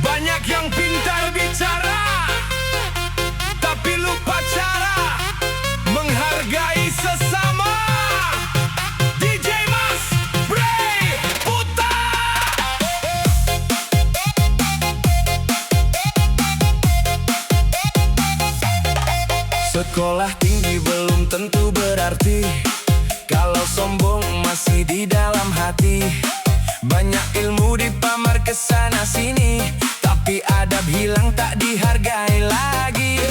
Banyak yang pintar bicara, tapi lupa cara menghargai sesama. DJ Mas Bray putar. Sekolah tinggi belum tentu berarti kalau sombong masih di dalam hati. Banyak ilmu dipamar kesana sini, tapi adab hilang tak dihargai lagi.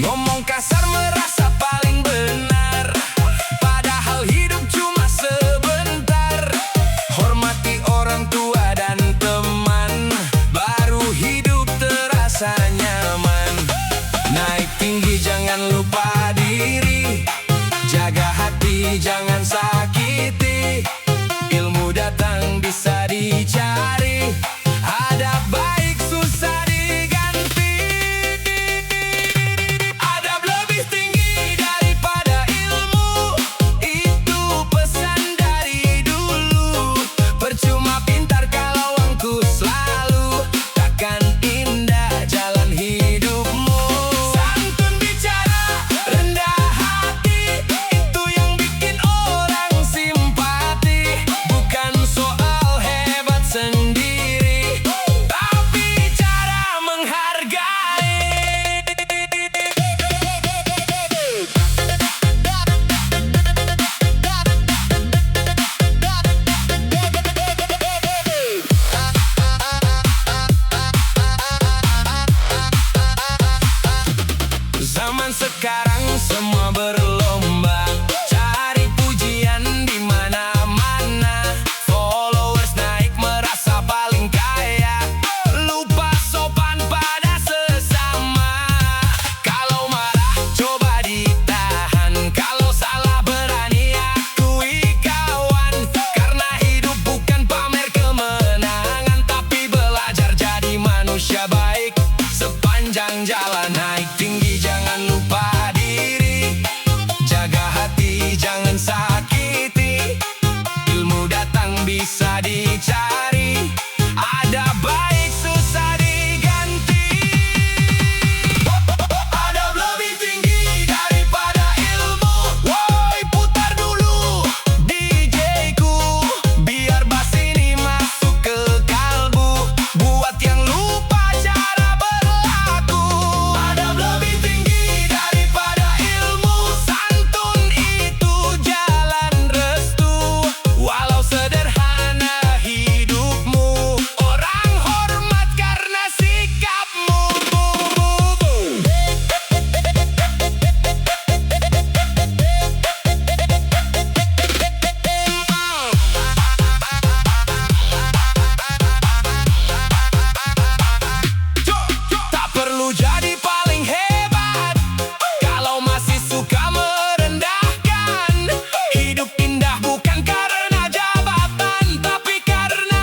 Ngomong kasar merasa paling benar, padahal hidup cuma sebentar. Hormati orang tua dan teman, baru hidup terasa nyaman. Naik tinggi jangan lupa diri, jaga hati jangan sakiti. Ilmu datang bisa dicari, adab baik susah diganti. Adab lebih tinggi daripada ilmu, itu pesan dari dulu. Percuma pintar kalau angkus selalu, takkan indah jalan hidupmu. Santun bicara, rendah hati, itu yang bikin orang simpati. Bukan soal hebat sendiri, tapi cara menghargai. Zaman sekarang semua berlomba cari pujian di mana-mana. Followers naik merasa paling kaya, lupa sopan pada sesama. Kalau marah coba ditahan, kalau salah berani akui kawan. Karena hidup bukan pamer kemenangan, tapi belajar jadi manusia baik sepanjang jalan. Naik tinggi jangan lupa diri, jaga hati jangan sakiti. Ilmu datang bisa dicari, ada baik susah diganti. Adab lebih tinggi daripada ilmu. Woi putar dulu DJ ku, biar bass ini masuk ke kalbu, buat yang lupa cara berlaku. Adab lebih tinggi daripada ilmu, santun itu jalan restu. Walau sederhana hidupmu, orang hormat karena sikapmu. Tak perlu jadi paling hebat kalau masih suka merendahkan. Hidup indah bukan karena jabatan, tapi karena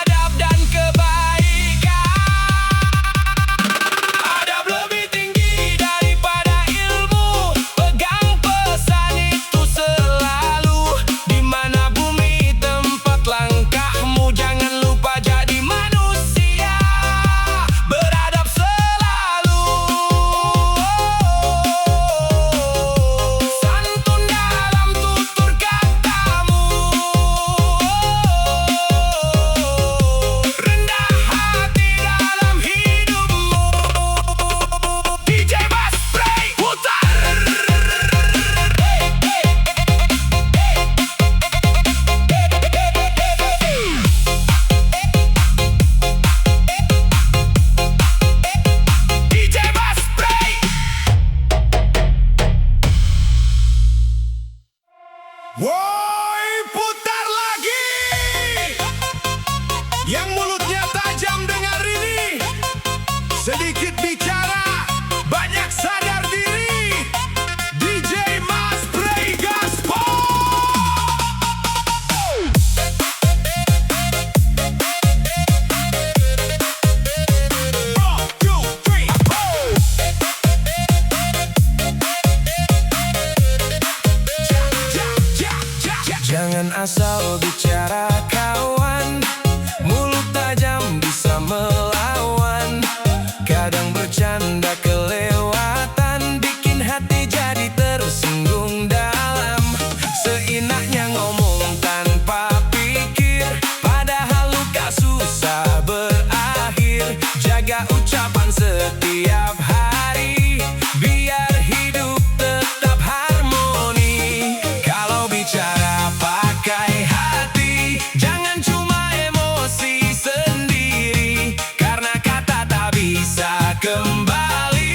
adab dan kebaikan. Adab lebih tinggi daripada ilmu, pegang pesan itu selalu. Di mana bumi tempat langkahmu, jangan lupa jadi manusia beradab selalu. Santun dalam tutur katamu, rendah hati dalam hidupmu. DJ Mas Bray putar. DJ Mas Bray. Woi putar lagi. Yang mulutnya tajam dengar ini, sedikit bicara banyak sadar diri. DJ Mas Bray Gaspol. 1, 2, 3, Jangan asal bicara Mulut tajam bisa melawan, kadang bercanda kelewatan, bikin hati jadi tersinggung dalam. Seenaknya ngomong tanpa pikir, padahal luka susah berakhir. Jaga ucapan setiap hari, biar hidup tetap harmoni. Kalau bicara pakai hati, jangan cuma emosi sendiri, karena kata tak bisa kembali.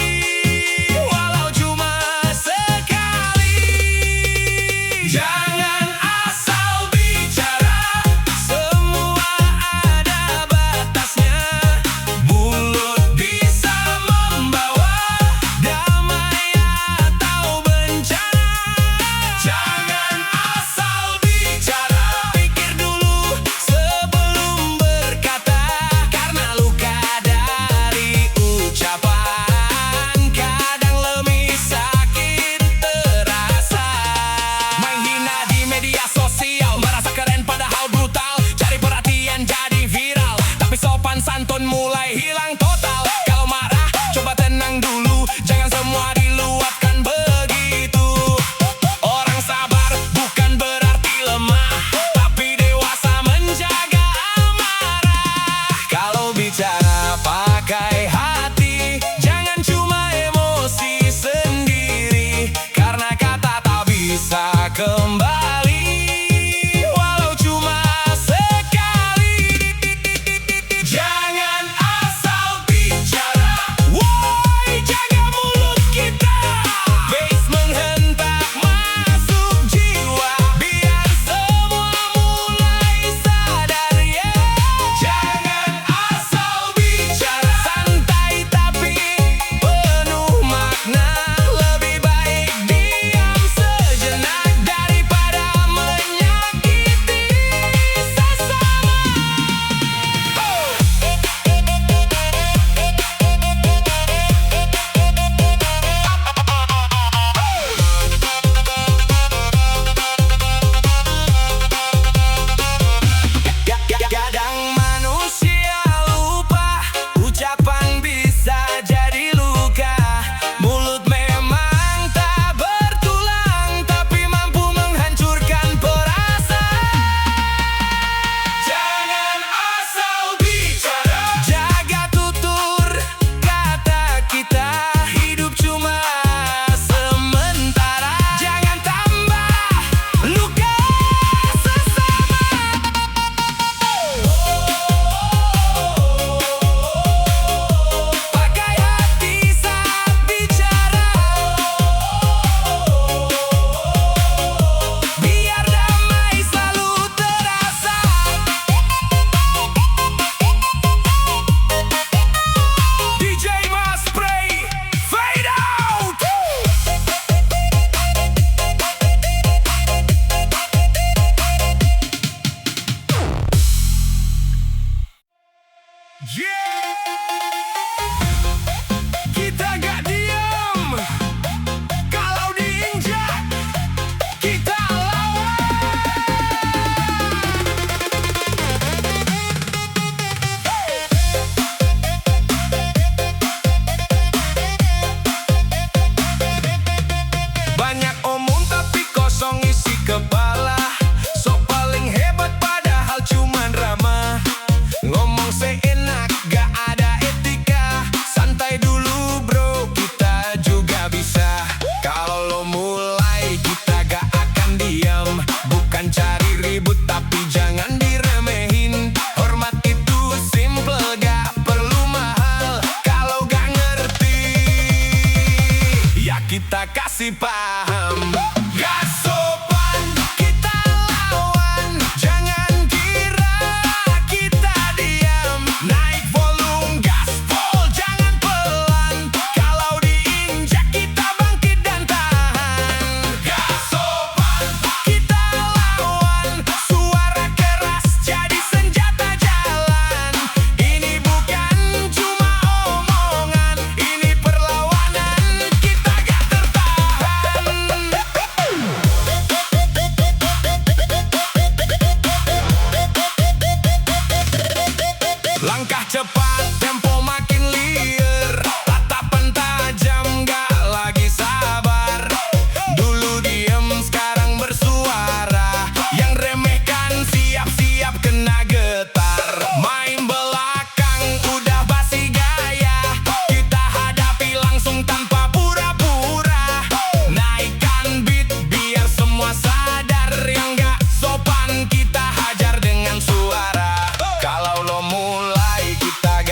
cepat, tempo makin liar, tatapan tajam gak lagi sabar. Dulu diem sekarang bersuara, yang remehkan siap-siap kena getar. Main belakang udah basi gaya, kita hadapi langsung tanpa pura-pura. Naikkan beat biar semua sadar, yang gak sopan kita hajar dengan suara. Kalau lo mulai kita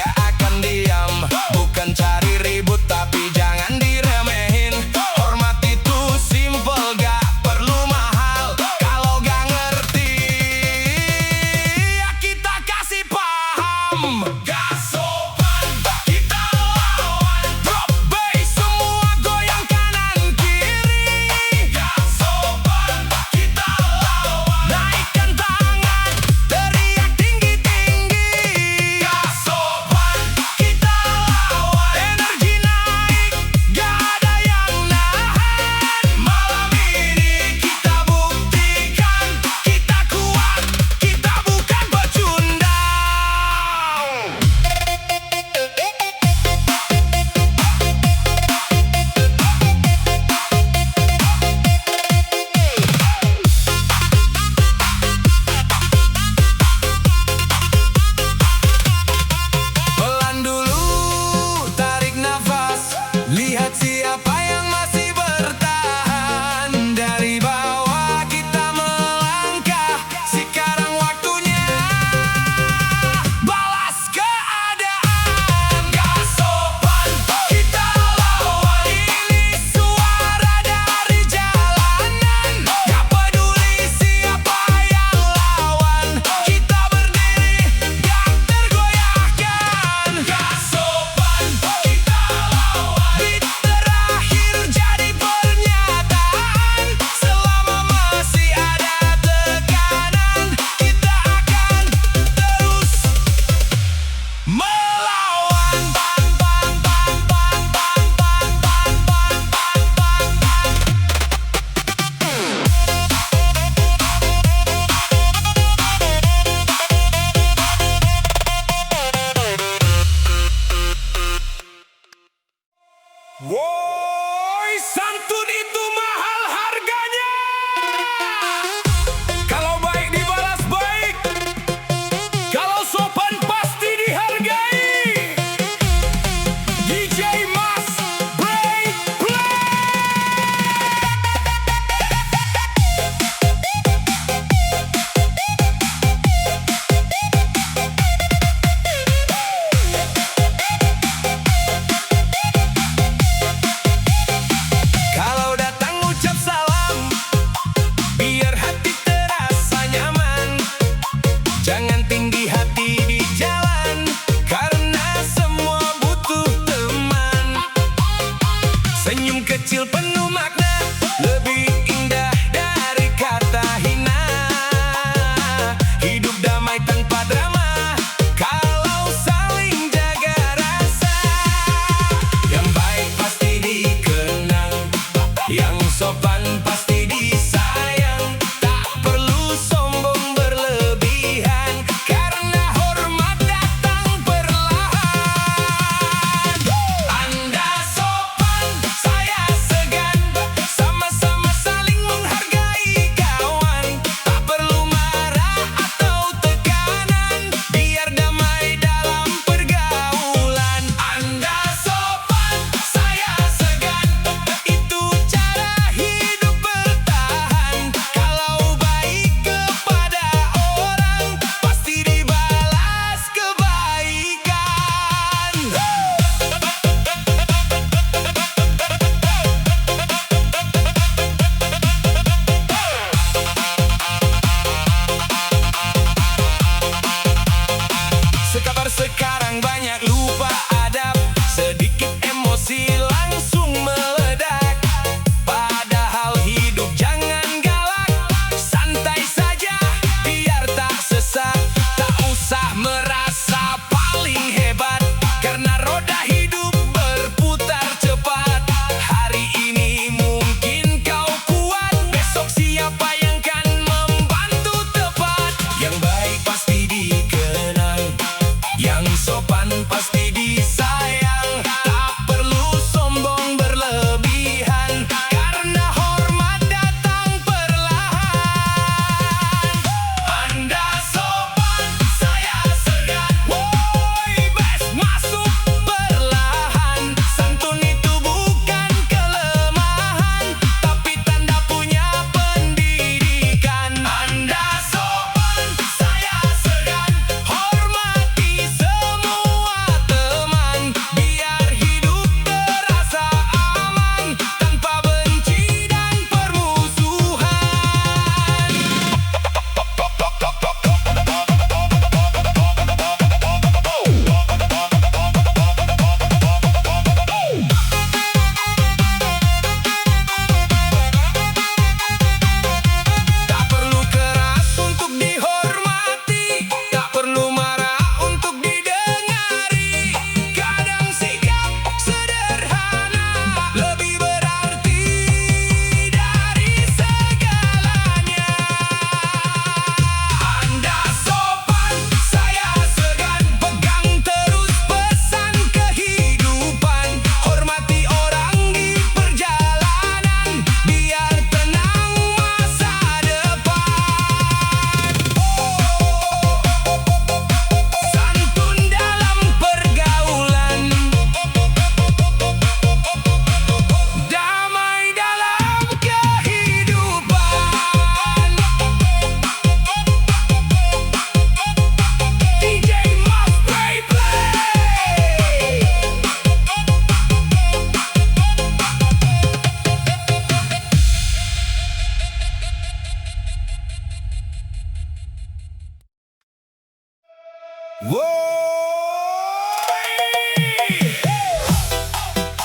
Woi,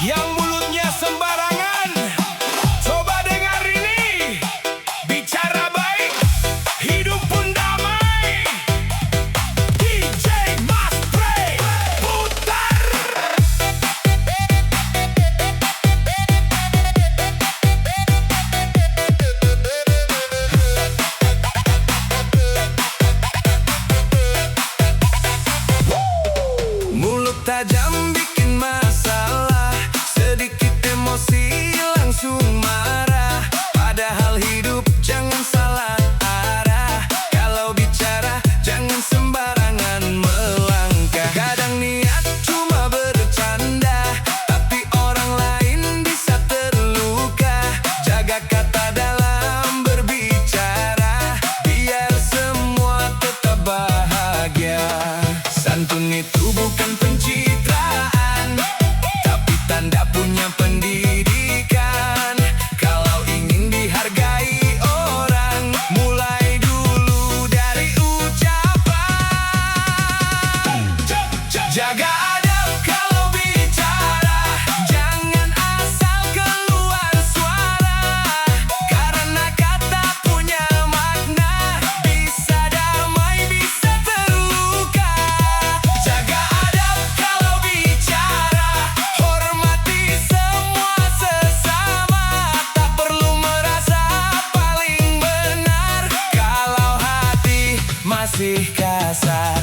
yang mulutnya sembarangan, coba dengar ini. Bicara baik, hidup pun damai. DJ Mas Pray, putar. Mulut tajam bikin masalah, sedikit emosi langsung marah. Padahal hidup jangan salah arah. Kalau bicara jangan sembarangan melangkah. Kadang niat cuma bercanda, tapi orang lain bisa terluka. Jaga kata dalam berbicara, biar semua tetap bahagia. Santun itu bukan pencitraan, tapi tanda punya pendidikan. Kalau ingin dihargai orang, mulai dulu dari ucapan. Jaga adab kalau bicara, jangan asal keluar suara. Karena kata punya makna, bisa damai, bisa terluka. Jaga adab kalau bicara, hormati semua sesama. Tak perlu merasa paling benar, kalau hati masih kasar.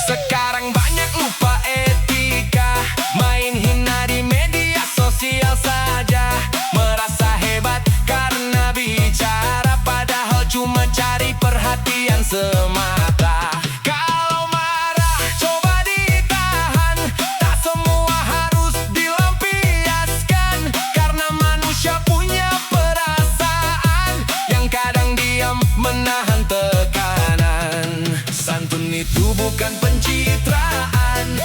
Sekarang banyak lupa etika, main hina di media sosial saja. Merasa hebat karena bicara, padahal cuma cari perhatian semata. Kalau marah coba ditahan, tak semua harus dilampiaskan. Karena manusia punya perasaan, yang kadang diam menahan tekanan. Santun itu bukan pencitraan,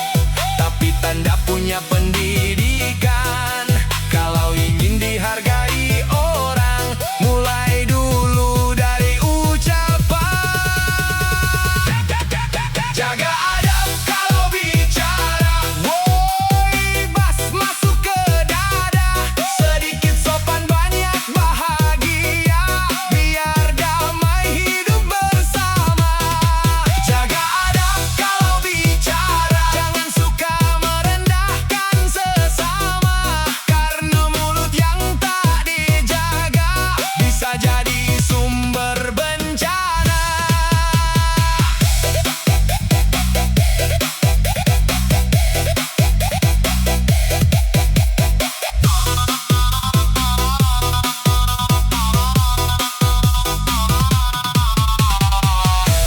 tapi tanda punya pendidikan. Kalau ingin dihargai orang, mulai dulu dari ucapan. Jaga adab kalau bicara, woi bas masuk ke dada. Sedikit sopan banyak bahagia, biar damai hidup bersama. Jaga adab kalau bicara, jangan suka merendahkan sesama. Karena mulut yang tak dijaga, bisa jadi sumber bencana.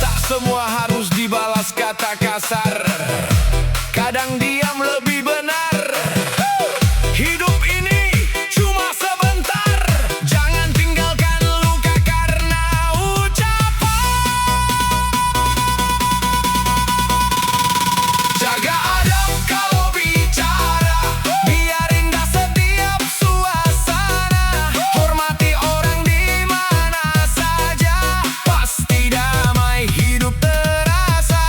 Tak semua harus dibalas kata kasar, kadang diam lebih benar. Hidup ini cuma sebentar, jangan tinggalkan luka karena ucapan. Jaga adab kalau bicara, biar indah setiap suasana. Hormati orang di mana saja, pasti damai hidup terasa.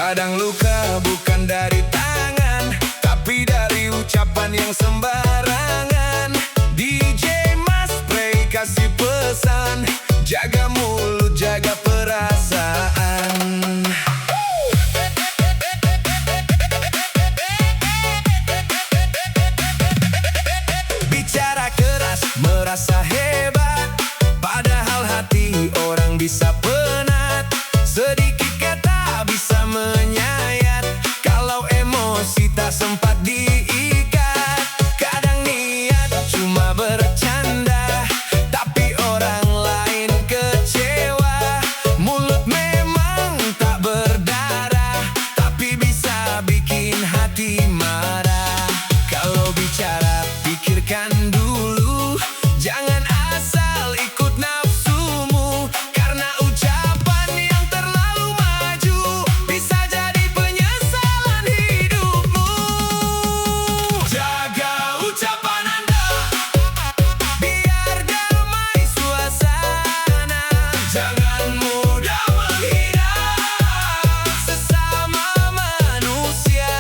Kadang luka bukan dari tangan, tapi dari ucapan yang sembarangan. DJ Mas Pray kasih pesan, jaga mulut, jaga perasaan. Bicara keras, merasa hebat, padahal hati orang bisa penat. Sedikit kata bisa menyayat, kalau emosi tak sempat diikat. Kadang niat cuma bercanda, tapi orang lain kecewa. Mulut memang tak berdarah, tapi bisa bikin hati marah. Kalau bicara pikirkan dulu, jangan asal ikut nafsumu, karena ucapan yang terlalu maju bisa jadi penyesalan hidupmu. Jaga ucapan Anda, biar damai suasana. Jangan mudah menghina sesama manusia.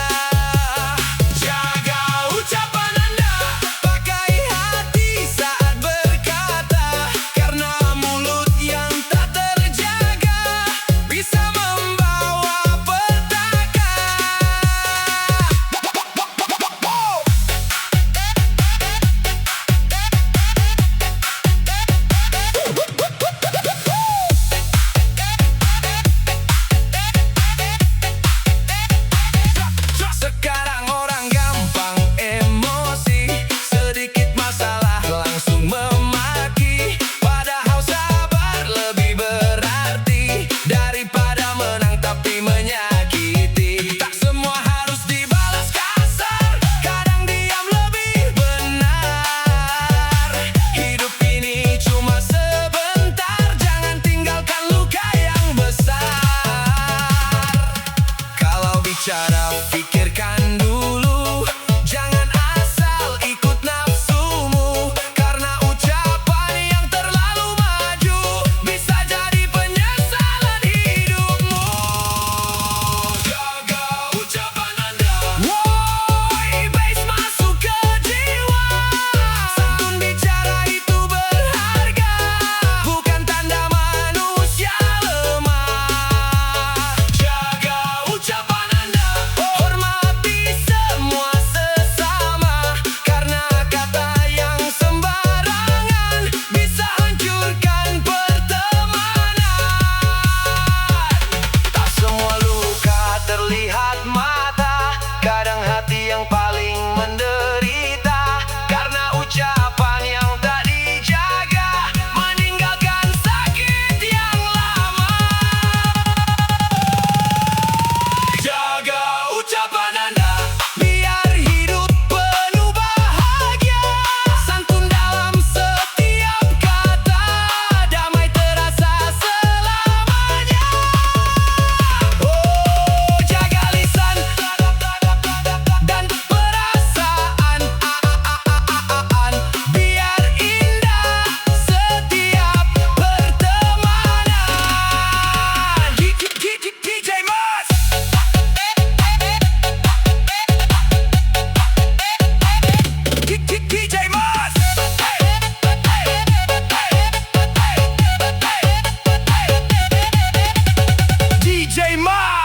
Jaga ucapan Anda, pakai hati saat berkata, karena mulut yang tak terjaga bisa membawa petaka. Sekarang orang gampang emosi, sedikit masalah langsung memaki. Padahal sabar lebih berarti daripada menang tapi menyakiti. Tak semua harus dibalas kasar, kadang diam lebih benar. Hidup ini cuma sebentar, jangan tinggalkan luka yang besar. Kalau bicara pikirkan dulu, jangan asal ikut nafsumu, karena ucapan yang terlalu maju bisa jadi penyesalan hidupmu. Jaga ucapan Anda. Woi, bass masuk ke jiwa. Santun bicara itu berharga, bukan tanda manusia lemah. Jaga ucapan Anda, hormati semua sesama, karena kata yang sembarangan bisa hancurkan pertemanan. Tak semua luka terlihat mata, kadang hati yang paling menderita, karena ucapan yang tak dijaga meninggalkan sakit yang lama. Jaga ucapan Anda, biar hidup penuh bahagia. Santun dalam setiap kata, damai terasa selamanya. Oh, jaga lisan dan perasaan, biar indah setiap pertemanan. DJ Mas. DJ Mas. DJ Mas.